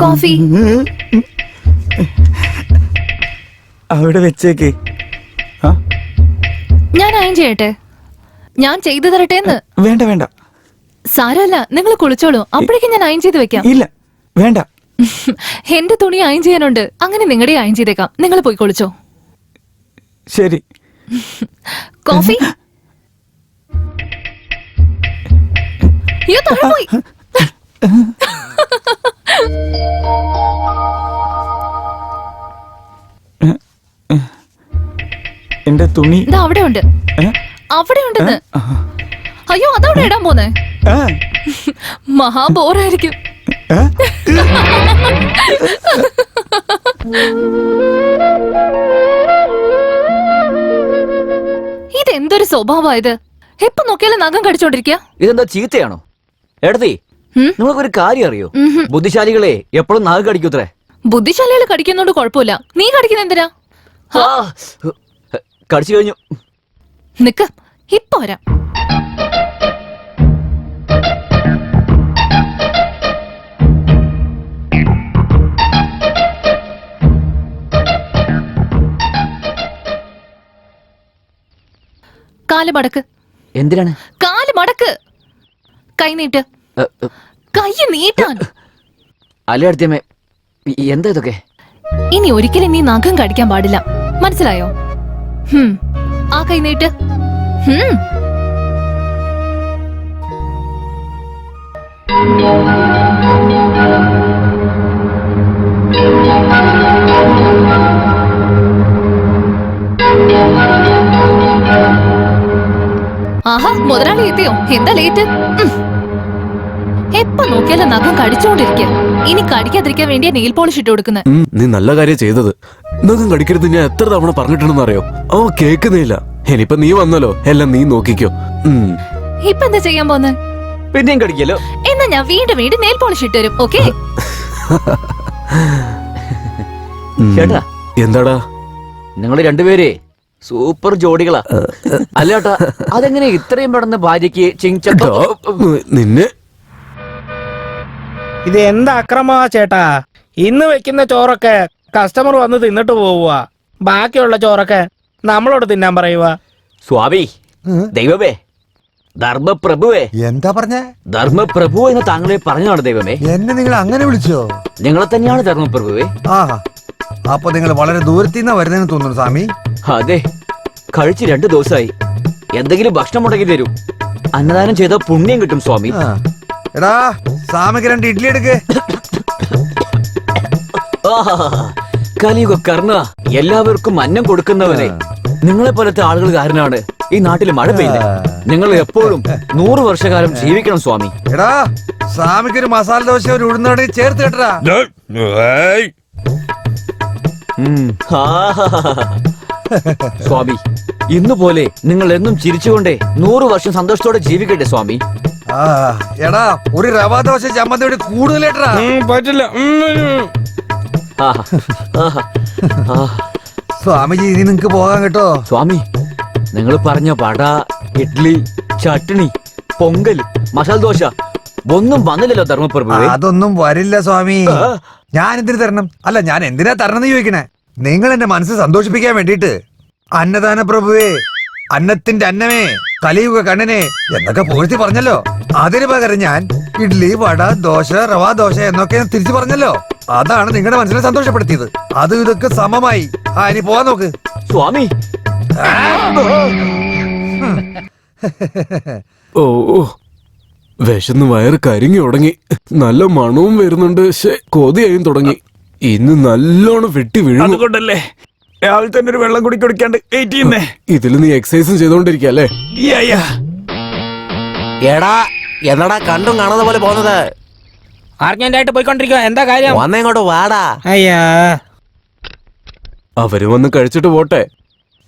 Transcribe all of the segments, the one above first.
Coffee അവിടെ വെച്ചേക്ക്. ഞാൻ അയൺ ചെയ്യട്ടെ? ഞാൻ ചെയ്തു തരട്ടെ? വേണ്ട വേണ്ട, സാരമല്ല, നിങ്ങൾ കുളിച്ചോളൂ. അപ്പോഴേക്കും ഞാൻ അയൺ ചെയ്ത് വെക്കാം. ഇല്ല വേണ്ട. എന്റെ തുണി അയൺ ചെയ്യാനുണ്ട്. അങ്ങനെ നിങ്ങളുടെ അയൺ ചെയ്തേക്കാം. നിങ്ങൾ പോയി കുളിച്ചോ. ശരി. കോഫി പോയി. എന്റെ തുണി അവിടെ ഉണ്ട്. അവിടെ ഉണ്ടെന്ന്. അയ്യോ, അതവിടെ ഇടാൻ പോന്നെ. മഹാബോറായിരിക്കും. ഇതെന്തൊരു സ്വഭാവമായത്? എപ്പോ നോക്കിയാലും നഖം കടിച്ചോണ്ടിരിക്കുക. ഇതെന്താ ചീത്തയാണോ? എടതി, നിങ്ങൾക്കൊരു കാര്യം അറിയോ? ബുദ്ധിശാലികളെ എപ്പോഴും നഖം കടിക്കൂത്രേ. ബുദ്ധിശാലികൾ കടിക്കുന്നോണ്ട് കുഴപ്പമില്ല. നീ കടിക്കുന്ന എന്തിനാ? കടിച്ചു കഴിഞ്ഞു. നിക്ക്, ഇപ്പൊ വരാം. കാല് മടക്ക്. എന്തിനാണ് കാല് മടക്ക്? കൈ നീട്ട്. കൈ നീട്ടാൻ. അല്ലടത്തിയമ്മേ, എന്താ ഇതൊക്കെ? ഇനി ഒരിക്കലും നീ നഖം കടിക്കാൻ പാടില്ല, മനസ്സിലായോ? ആ കൈ നീട്ട്. ആഹാ, മുതലാളി എത്തിയോ? എന്താ ലേറ്റ്? എപ്പോ നോക്കിയാലും നഖം കടിച്ചോണ്ടിരിക്കുക. ഇനി കടിക്കാതിരിക്കാൻ വേണ്ടിയാ നെയിൽ പോളിഷ് ഇട്ട് കൊടുക്കുന്നത്. നീ നല്ല കാര്യം ചെയ്തത്. നഖം കടിക്കരുത് ഞാൻ എത്ര തവണ പറഞ്ഞിട്ടുണ്ടെന്ന് അറിയോ? അവ കേക്കുന്നില്ല. ഇനിയിപ്പൊ നീ വന്നല്ലോ, എല്ലാം നീ നോക്കിക്കോ. ഇപ്പൊ എന്താ ചെയ്യാൻ പോന്നെ? പിന്നെയും കടിക്കല്ലോ. എന്നാ ഞാൻ വീണ്ടും വീണ്ടും നെയിൽ പോളിഷ് ഇട്ട് തരും. ഓക്കേ? ചേട്ടാ, എന്താടാ നിങ്ങള് രണ്ടുപേരെ സൂപ്പർ ജോഡികളാ. അല്ലേട്ടാ, അതെങ്ങനെ ഇത്രയും പെട്ടെന്ന് ഭാര്യക്ക് നിന്നെ? ഇത് എന്താ അക്രമാ ചേട്ടാ? ഇന്ന് വെക്കുന്ന ചോറൊക്കെ കസ്റ്റമർ വന്ന് തിന്നിട്ട് പോവുക. ബാക്കിയുള്ള ചോറൊക്കെ നമ്മളോട് തിന്നാൻ പറയുക. സ്വാമി, ദൈവമേ, ധർമ്മപ്രഭുവേ. എന്താ പറഞ്ഞ? ധർമ്മപ്രഭു എന്ന് താങ്കളെ പറഞ്ഞാണ് ദൈവമേ. എന്നെ നിങ്ങൾ അങ്ങനെ വിളിച്ചോ? നിങ്ങളെ തന്നെയാണ് ധർമ്മപ്രഭുവേ. ആഹാ, അപ്പൊ നിങ്ങൾ വളരെ ദൂരത്തിന്നാ വരുന്നതെന്ന് തോന്നുന്നു സ്വാമി. അതെ, കഴിച്ച് 2 ദിവസമായി. എന്തെങ്കിലും ഭക്ഷണം മുടക്കി തരൂ. അന്നദാനം ചെയ്ത പുണ്യം കിട്ടും സ്വാമി. എടാ, സ്വാമിക്ക് 2 ഇഡ്ഡലി എടുക്ക്. കലിയുഗ കർണ, എല്ലാവർക്കും അന്നം കൊടുക്കുന്നവനെ. നിങ്ങളെ പോലത്തെ ആളുകൾ കാരനാണ് ഈ നാട്ടിൽ മഴ പെയ്യുന്നത്. നിങ്ങൾ എപ്പോഴും 100 വർഷകാലം ജീവിക്കണം സ്വാമി. എടാ, സ്വാമിക്ക് ഒരു മസാല ദോശ, ഒരു ഉഴുന്നോടെ ചേർത്ത് കേട്ടടാ. സ്വാമി, ഇന്നുപോലെ നിങ്ങൾ എന്നും ചിരിച്ചുകൊണ്ടേ 100 വർഷം സന്തോഷത്തോടെ ജീവിക്കട്ടെ സ്വാമി. എടാ, ഒരു റവാ ദോശ ചമ്മന്തിയോട് കൂടുതലേട്ടാ. പറ്റില്ല സ്വാമിജി, ഇനി നിങ്ങക്ക് പോകാൻ കേട്ടോ. സ്വാമി, നിങ്ങൾ പറഞ്ഞ വട, ഇഡ്ലി, ചട്നി, പൊങ്കൽ, മസാല ദോശ ഒന്നും വന്നില്ലല്ലോ ധർമ്മപ്രഭു. അതൊന്നും വരില്ല സ്വാമി. ഞാൻ എന്തിനു തരണം? അല്ല, ഞാൻ എന്തിനാ തരണം ചോദിക്കണേ? നിങ്ങൾ എന്റെ മനസ്സ് സന്തോഷിപ്പിക്കാൻ വേണ്ടിട്ട്. അന്നദാന പ്രഭുവേ, അന്നത്തിന്റെ അന്നമേ, കലിയുഗ കണ്ണനെ എന്നൊക്കെ പൂഴ്ത്തി പറഞ്ഞല്ലോ. അതിന് പകരം ഞാൻ ഇഡ്ലി, വട, ദോശ, റവാ ദോശ എന്നൊക്കെ തിരിച്ചു പറഞ്ഞല്ലോ. അതാണ് നിങ്ങളുടെ മനസ്സിനെ സന്തോഷപ്പെടുത്തിയത്. അത് ഇതൊക്കെ സമമായി. ഇനി പോവാൻ നോക്ക് സ്വാമി. ഓ, വിശന്ന് വയറ് കരിങ്ങി തുടങ്ങി. നല്ല മണവും വരുന്നുണ്ട്. കൊതിയായും തുടങ്ങി. ഇന്ന് നല്ലോണം വെട്ടി വീഴും. അതുകൊണ്ടല്ലേ രാവിലെ തന്നെ ഒരു വെള്ളം കുടി കുടിക്കാണ്ട് വെയിറ്റ് ചെയ്യുന്നേ. ഇതിൽ നീ എക്സസൈസും ചെയ്തോണ്ടിരിക്കല്ലേ? എടാ, എന്നടാ കണ്ടും കാണുന്ന പോലെ പോകുന്നത്? അർജന്റായിട്ട് പോയിക്കൊണ്ടിരിക്കുക. എന്താ കാര്യം? വന്നേങ്ങോട്ട് വാടാ. അയ്യാ, അവര് വന്ന് കഴിച്ചിട്ട് പോട്ടെ.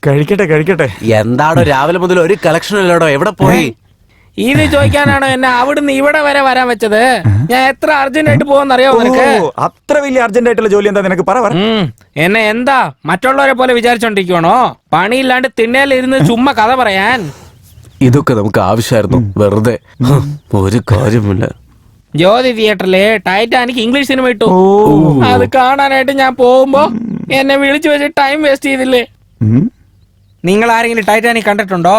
കഴിക്കട്ടെ കഴിക്കട്ടെ. എന്താടോ രാവിലെ മുതൽ ഒരു കളക്ഷൻ ഇല്ലടോ? എവിടെ പോയി? ഇത് ചോദിക്കാനാണോ എന്നെ അവിടുന്ന് ഇവിടെ വരെ വരാൻ വെച്ചത്? ഞാൻ എത്ര അർജന്റായിട്ട് പോകുന്ന അറിയാവോ നിനക്ക്? അത്ര വലിയ അർജന്റ് ആയിട്ടുള്ള ജോലി എന്താ നിനക്ക്? പറ. എന്നെ എന്താ മറ്റുള്ളവരെ പോലെ വിചാരിച്ചോണ്ടിരിക്കണോ? പണിയില്ലാണ്ട് തിണ്ണയിലിരുന്ന് ചുമ്മാ കഥ പറയാൻ. ഇതൊക്കെ നമുക്ക് ആവശ്യമായിരുന്നു വെറുതെ ഒരു കാര്യമില്ല. ജ്യോതി തിയേറ്ററിലെ ടൈറ്റാനിക് ഇംഗ്ലീഷ് സിനിമ ഇട്ടു. അത് കാണാനായിട്ട് ഞാൻ പോകുമ്പോ എന്നെ വിളിച്ചു വെച്ച് ടൈം വേസ്റ്റ് ചെയ്തില്ലേ. നിങ്ങൾ ആരെങ്കിലും ടൈറ്റാനിക് കണ്ടിട്ടുണ്ടോ?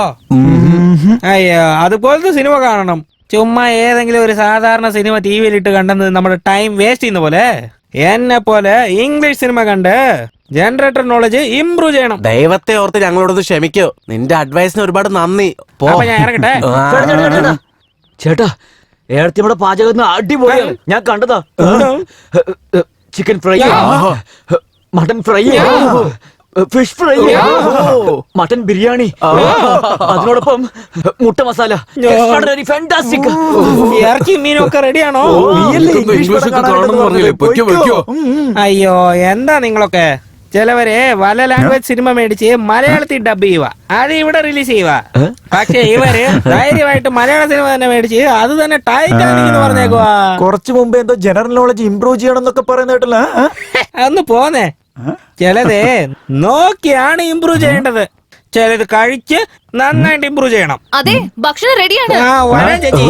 അയ്യോ, അതുപോലത്തെ സിനിമ കാണണം. ചുമ്മാ ഏതെങ്കിലും ഒരു സാധാരണ സിനിമ ടി വിയിലിട്ട് കണ്ടെന്ന് നമ്മുടെ ടൈം വേസ്റ്റ് ചെയ്യുന്ന പോലെ എന്നെ പോലെ ഇംഗ്ലീഷ് സിനിമ കണ്ട് ജനറേറ്റർ നോളജ് ഇംപ്രൂവ് ചെയ്യണം. ദൈവത്തെ ഓർത്ത് ഞങ്ങളോട് ക്ഷമിക്കോ. നിന്റെ അഡ്വൈസിന് ഒരുപാട് നന്ദി. പോ. അപ്പൊ ഞാൻ ഇറങ്ങട്ടെ. ചേട്ടാ ഏടത്തിയുടെ പാചകം അടിപൊളിയാണ്. ഞാൻ കണ്ടതാ. Chicken fry, mutton fry, fish fry, mutton biryani, അതിനോടൊപ്പം മുട്ട മസാല. ഫാന്റാസ്റ്റിക്. ഇറച്ചി മീനൊക്കെ റെഡിയാണോ? ഇംഗ്ലീഷ് ഒക്കെ കാണണം പറഞ്ഞില്ലേ? പൊയ്ക്കോ. അയ്യോ, എന്താ നിങ്ങളൊക്കെ? ചിലവരെ പല ലാംഗ്വേജ് സിനിമ മേടിച്ച് മലയാളത്തിൽ ഡബ് ചെയ്യുക, അത് ഇവിടെ റിലീസ് ചെയ്യുക. പക്ഷെ ഇവര് ധൈര്യമായിട്ട് മലയാള സിനിമ തന്നെ മേടിച്ച് അത് തന്നെ ടൈറ്റാനിക് എന്ന് പറഞ്ഞേക്കുവാ. കുറച്ചു മുമ്പ് എന്തോ ജനറൽ നോളജ് ഇംപ്രൂവ് ചെയ്യണം എന്നൊക്കെ പറയുന്ന കേട്ടല്ല. ഒന്ന് പോന്നേ. ചിലത് നോക്കിയാണ് ഇംപ്രൂവ് ചെയ്യേണ്ടത്, ചിലത് കഴിച്ച് നന്നായിട്ട് ഇംപ്രൂവ് ചെയ്യണം. അതെ, ഭക്ഷണം റെഡിയാണ്. ആ, വരാം ചേച്ചി.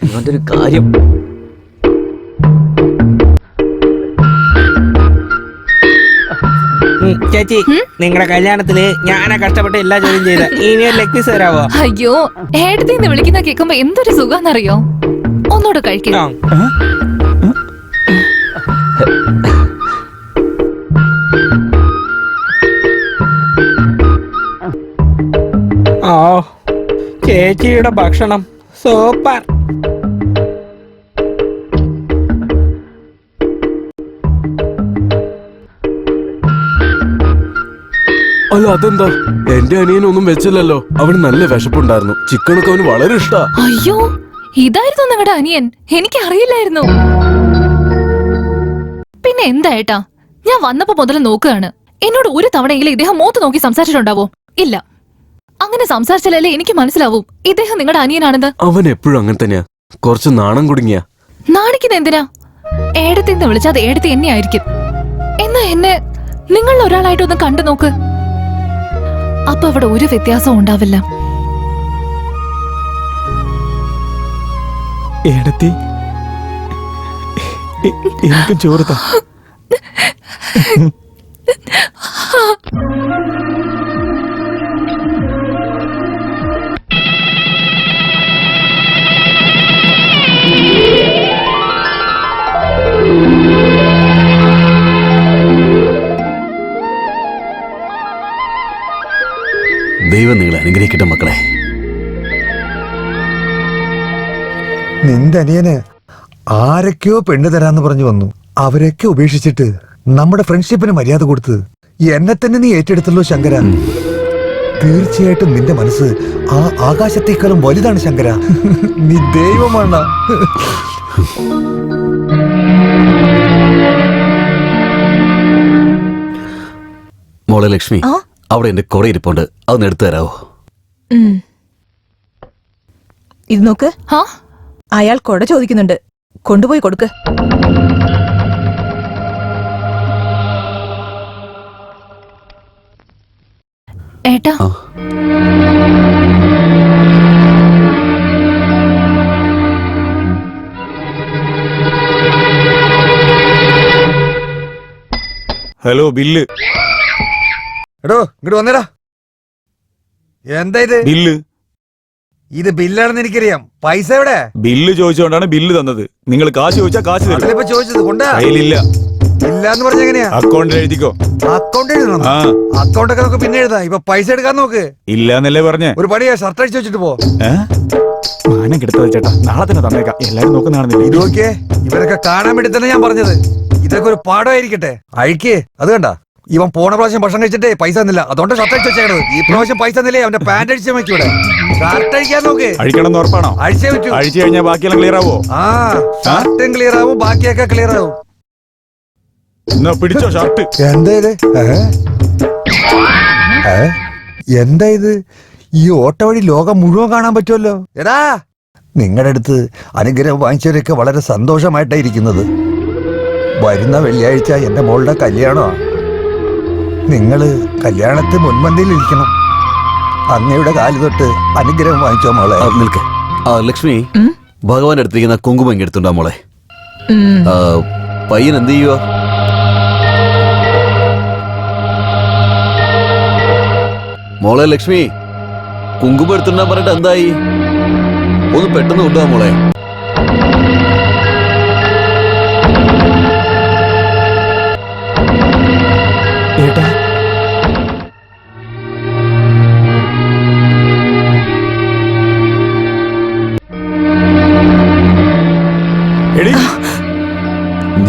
ഇവന്റെ ഒരു കാര്യം. ചേച്ചി, നിങ്ങളുടെ കല്യാണത്തില് ഞാനാ കഷ്ടപ്പെട്ട് എല്ലാ ജോലിയും ചെയ്ത. ഇനി ഒരു ലെഗ് പീസ് തരാവോ? അയ്യോ, ഏടത്തിന്ന് വിളിക്കുന്ന കേൾക്കുമ്പോ എന്തൊരു സുഖാന്നറിയോ. ഒന്നുകൂടെ കഴിക്കും. ഓ, ചേച്ചിയുടെ ഭക്ഷണം സൂപ്പർ. അല്ല അതെന്താ? എന്റെ അനിയനൊന്നും വെച്ചില്ലല്ലോ. അവന് നല്ല വിശപ്പുണ്ടായിരുന്നു. ചിക്കനൊക്കെ അവന് വളരെ ഇഷ്ടാ. അയ്യോ, ഇതായിരുന്നു നിങ്ങളുടെ അനിയൻ? എനിക്ക് അറിയില്ലായിരുന്നു. പിന്നെ എന്താ ഏട്ടാ, ഞാൻ വന്നപ്പോ മുതൽ നോക്കുകയാണ്. എന്നോട് ഒരു തവണയെങ്കിലും ഇദ്ദേഹം മോത്ത് നോക്കി സംസാരിച്ചിട്ടുണ്ടാവോ? ഇല്ല. അങ്ങനെ സംസാരിച്ചാലല്ലേ എനിക്ക് മനസ്സിലാവും ഇദ്ദേഹം നിങ്ങളുടെ അനിയനാണെന്ന്. അവൻ എപ്പോഴും അങ്ങനെ തന്നെയാ. കുറച്ച് നാണം കുടുങ്ങിയ. നാണിക്കുന്ന എന്തിനാ? ഏടത്തിന്ന് വിളിച്ചാൽ അത് ഏടത്തി എന്നെ ആയിരിക്കും. എന്നാ എന്നെ നിങ്ങളിൽ ഒരാളായിട്ടൊന്ന് കണ്ടു നോക്ക്. അപ്പൊ അവിടെ ഒരു വ്യത്യാസവും ഉണ്ടാവില്ല. ഏടത്തി, എനിക്കും ചോറുതാ. ദൈവം നിങ്ങളെ അനുഗ്രഹിക്കട്ടെ മക്കളെ. നിന്റെ അനിയന് ആരൊക്കെയോ പെണ്ണ് തരാന്ന് പറഞ്ഞു വന്നു. അവരൊക്കെ ഉപേക്ഷിച്ചിട്ട് നമ്മുടെ ഫ്രണ്ട്ഷിപ്പിന് മര്യാദ കൊടുത്ത് എന്നെ തന്നെ നീ ഏറ്റെടുത്തല്ലോ ശങ്കര. തീർച്ചയായിട്ടും നിന്റെ മനസ്സ് ആ ആകാശത്തേക്കാളും വലുതാണ് ശങ്കര. നീ ദൈവമാണ്. മോളെ ലക്ഷ്മി, അവിടെ എന്റെ കുട ഇരിപ്പുണ്ട്. അതൊന്ന് എടുത്തു തരാവോ? ഇത് നോക്ക്, അയാൾ കൊട ചോദിക്കുന്നുണ്ട്. കൊണ്ടുപോയി കൊടുക്ക്. ഏട്ടാ, ഹലോ, ബില്ല്. എടോ ഇങ്ങോട്ട് വന്നേടാ. എന്താ ഇത്? ബില്ല്. ഇത് ബില്ലാണെന്ന് എനിക്കറിയാം. പൈസ എവിടെ? ബില്ല് ചോദിച്ചുകൊണ്ടാണ് ബില്ല് തന്നത്. നിങ്ങൾ കാശ് ചോദിച്ചാൽ കാശ് തരും. അതിലിപ്പോ ചോദിച്ചത് കൊണ്ടാ. കയ്യിലില്ല. ഇല്ലാന്ന് പറഞ്ഞ എങ്ങനെയാ? അക്കൗണ്ടിൽ എഴുതിക്കോ. അക്കൗണ്ട് എഴുതണം. ആ, അക്കൗണ്ട് ഒക്കെ നമുക്ക് പിന്നെ എഴുതാം. ഇപ്പൊ പൈസ എടുക്കാൻ നോക്ക്. ഇല്ലാന്നല്ലേ പറഞ്ഞേ. ഒരു പണിയാ, ഷർട്ട് അടിച്ചു വെച്ചിട്ട് പോ. മാനം കെടുത്തത് ചേട്ടാ. നാളെ തന്നെ തന്നേക്കാം. എല്ലാരും ഇത് നോക്കുന്നതാണെന്നില്ല. നോക്കിയേ, ഇവരൊക്കെ കാണാൻ വേണ്ടി തന്നെ ഞാൻ പറഞ്ഞത്. ഇതൊക്കെ ഒരു പാഠമായിരിക്കട്ടെ. അഴിക്കേ. അത് കണ്ട, ഇവൻ പോണ പ്രാവശ്യം ഭക്ഷണം കഴിച്ചിട്ടേ പൈസ തന്നില്ല. അതുകൊണ്ട് ഷർട്ട് അടിച്ചു വെച്ചേക്കണത്. ഈ പ്രാവശ്യം പൈസ തന്നില്ലേ അവന്റെ പാന്റ് അടിച്ചു വെക്കൂടെ. ഷർട്ട് അഴിക്കാൻ നോക്ക്. അഴിക്കണം ഉറപ്പാണോ? അഴിച്ചേ പറ്റൂ. അഴിച്ചു കഴിഞ്ഞാൽ ബാക്കിയെല്ലാം ക്ലിയർ ആവോ? ആ, ഷർട്ടും ക്ലിയർ ആവും, ബാക്കിയൊക്കെ ക്ലിയർ ആവും. എന്നാ പിടിച്ചോ ഷർട്ട്. എന്താ ഇത്? എന്താ ഇത്? ഈ ഓട്ട വഴി ലോകം മുഴുവൻ കാണാൻ പറ്റുമല്ലോ. എടാ, നിങ്ങളുടെ അടുത്ത് അനുഗ്രഹം വാങ്ങിച്ചവരൊക്കെ വളരെ സന്തോഷമായിട്ടായിരിക്കുന്നത്. വരുന്ന വെള്ളിയാഴ്ച എന്റെ മോളുടെ കല്യാണമാ. നിങ്ങള് കല്യാണത്തിന് മുൻപന്തിയിൽ ഇരിക്കണം. അങ്ങയുടെ കാല് തൊട്ട് അനുഗ്രഹം വാങ്ങിച്ചോ മോളെ. നിൽക്ക്. ലക്ഷ്മി, ഭഗവാന്റെ അടുത്തിരിക്കുന്ന കുങ്കുമം ഇങ്ങ് എടുത്തുണ്ടോ മോളെ? പയ്യൻ എന്ത് ചെയ്യുക? മോളെ ലക്ഷ്മി, കുങ്കുമം എടുത്തുണ്ടാ പറഞ്ഞിട്ട് എന്തായി? ഒന്ന് പെട്ടെന്ന് കൊണ്ടുപോവാ മോളെ. ഏട്ടാ, എടി,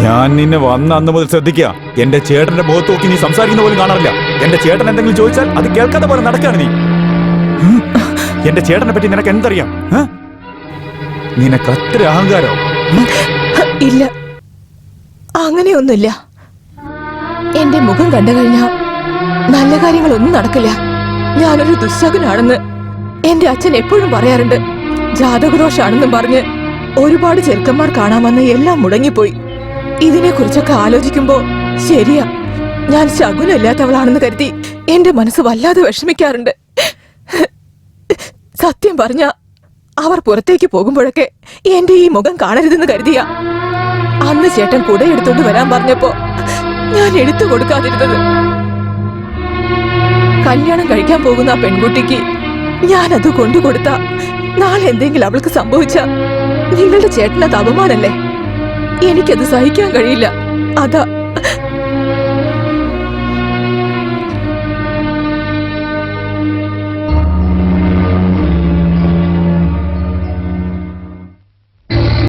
ഞാൻ നിന്നെ വന്ന അന്ന് മുതൽ ശ്രദ്ധിക്കുക. എന്റെ ചേട്ടന്റെ മുഖത്ത് നോക്കി നീ സംസാരിക്കുന്ന പോലും കാണാറില്ല. എന്റെ ചേട്ടൻ എന്തെങ്കിലും ചോദിച്ചാൽ അത് കേൾക്കാത്ത പോലെ നടക്കാണ് നീ. എന്റെ ചേട്ടനെ പറ്റി നിനക്ക് എന്തറിയാം? നിനക്ക് അത്ര അഹങ്കാരോ? ഇല്ല, അങ്ങനെയൊന്നുമില്ല. എന്റെ മുഖം കണ്ടു കഴിഞ്ഞാ നല്ല കാര്യങ്ങളൊന്നും നടക്കില്ല. ഞാനൊരു ദുസ്സകനാണെന്ന് എന്റെ അച്ഛൻ എപ്പോഴും പറയാറുണ്ട്. ജാതകദോഷാണെന്നും പറഞ്ഞ് ഒരുപാട് ചെറുക്കന്മാർ കാണാമെന്ന് എല്ലാം മുടങ്ങിപ്പോയി. ഇതിനെ കുറിച്ചൊക്കെ ആലോചിക്കുമ്പോ ശരിയാ, ഞാൻ ശകുനമില്ലാത്തവളാണെന്ന് കരുതി എന്റെ മനസ്സ് വല്ലാതെ വിഷമിക്കാറുണ്ട്. സത്യം പറഞ്ഞ അവർ പുറത്തേക്ക് പോകുമ്പോഴൊക്കെ എന്റെ ഈ മുഖം കാണരുതെന്ന് കരുതിയ അന്ന് ചേട്ടൻ കുടയെടുത്തോണ്ട് വരാൻ പറഞ്ഞപ്പോ ഞാൻ എടുത്തു കൊടുക്കാതിരുന്നത്. കല്യാണം കഴിക്കാൻ പോകുന്ന ആ പെൺകുട്ടിക്ക് ഞാനത് കൊണ്ടുകൊടുത്ത നാളെ എന്തെങ്കിലും അവൾക്ക് സംഭവിച്ച നിങ്ങളുടെ ചേട്ടനത് അപമാനല്ലേ? എനിക്കത് സഹിക്കാൻ കഴിയില്ല. അതാ